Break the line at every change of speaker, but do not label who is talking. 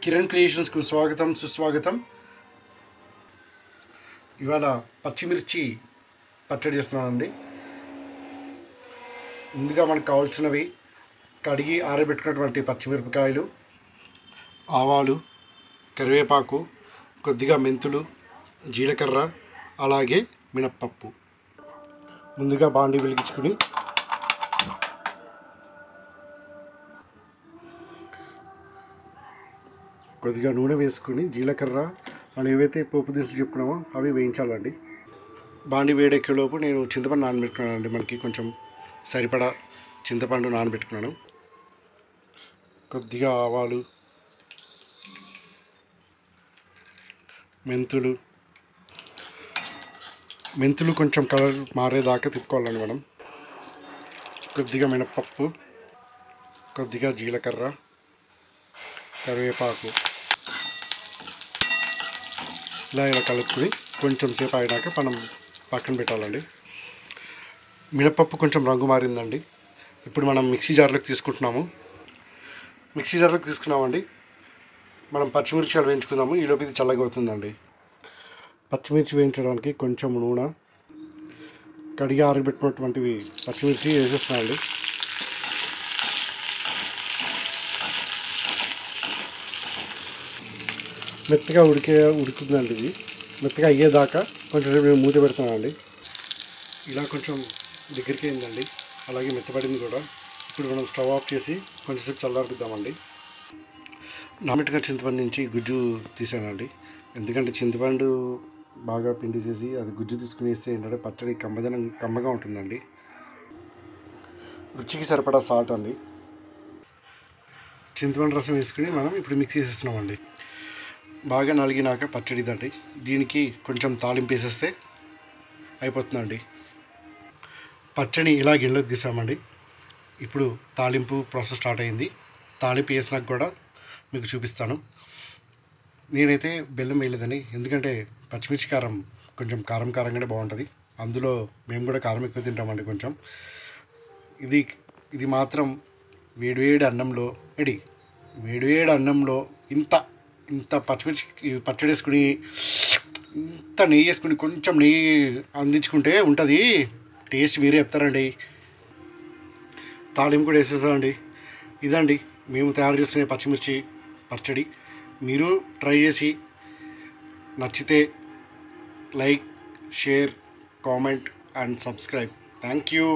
కిరణ్ క్రియేషన్స్కు స్వాగతం సుస్వాగతం. ఇవాళ పచ్చిమిర్చి పచ్చడి చేస్తున్నానండి. ముందుగా మనకు కావాల్సినవి కడిగి ఆరబెట్టుకున్నటువంటి పచ్చిమిరపకాయలు, ఆవాలు, కరివేపాకు, కొద్దిగా మెంతులు, జీలకర్ర, అలాగే మినప్పప్పు. ముందుగా బాండీ వెలిగించుకుని కొద్దిగా నూనె వేసుకుని జీలకర్ర మనం ఏవైతే పోపు దినుసులు చెప్పుకున్నామో అవి వేయించాలండి. బాండి వేడెక్కేలోపు నేను చింతపండు నానబెట్టుకున్నానండి. మనకి కొంచెం సరిపడా చింతపండు నానబెట్టుకున్నాను. కొద్దిగా ఆవాలు, మెంతులు కొంచెం కలర్ మారేదాకా తిప్పుకోవాలండి మనం. కొద్దిగా మినప్పప్పు, కొద్దిగా జీలకర్ర, కరివేపాకు ఇలా కలుపుకొని కొంచెం సేపు అయినాక మనం పక్కన పెట్టాలండి. మినపప్పు కొంచెం రంగు మారిందండి. ఇప్పుడు మనం మిక్సీ జార్లోకి తీసుకున్నామండి. మనం పచ్చిమిర్చిలు వేయించుకుందాము. ఈలోపు ఇది చల్లగా అవుతుందండి. పచ్చిమిర్చి వేయించడానికి కొంచెం నూనె, కడిగి ఆరబెట్టినటువంటివి పచ్చిమిర్చి వేసేస్తున్నామండి. మెత్తగా ఉడుకుతుందండి. ఇది మెత్తగా అయ్యేదాకా కొంచెం మేము మూత పెడుతున్నామండి. ఇలా కొంచెం దగ్గరికి అయిందండి, అలాగే మెత్తపడింది కూడా. ఇప్పుడు మనం స్టవ్ ఆఫ్ చేసి కొంచెంసేపు చల్లారుద్దామండి. నానబెట్టుగా చింతపండు నుంచి గుజ్జు తీసానండి. ఎందుకంటే చింతపండు బాగా పిండి చేసి అది గుజ్జు తీసుకుని వేస్తే ఏంటంటే పచ్చడి కమ్మగా ఉంటుందండి. రుచికి సరిపడా సాల్ట్ అండి. చింతపండు రసం వేసుకుని మనం ఇప్పుడు మిక్స్ చేసేస్తున్నామండి. బాగా నలిగినాక పచ్చడి ఇదండి. దీనికి కొంచెం తాలింపు వేసేస్తే అయిపోతుందండి. పచ్చడిని ఇలా గిన్నెలోకి తీసామండి. ఇప్పుడు తాలింపు ప్రాసెస్ స్టార్ట్ అయింది. తాలింపు వేసినాక కూడా మీకు చూపిస్తాను. నేనైతే బెల్లం వేయలేదండి, ఎందుకంటే పచ్చిమిర్చి కారం కొంచెం కారంగానే బాగుంటుంది. అందులో మేము కూడా కారం ఎక్కువ తింటామండి కొంచెం. ఇది మాత్రం వేడివేడి అన్నంలో ఇంత పచ్చడి వేసుకుని ఇంత నెయ్యి వేసుకుని కొంచెం నెయ్యి అందించుకుంటే ఉంటుంది టేస్ట్. మీరే చెప్తారండి. తాలింపు కూడా వేసేసామండి. ఇదండి మేము తయారు చేసుకునే పచ్చిమిర్చి పచ్చడి. మీరు ట్రై చేసి నచ్చితే like, share, comment and subscribe. Thank you.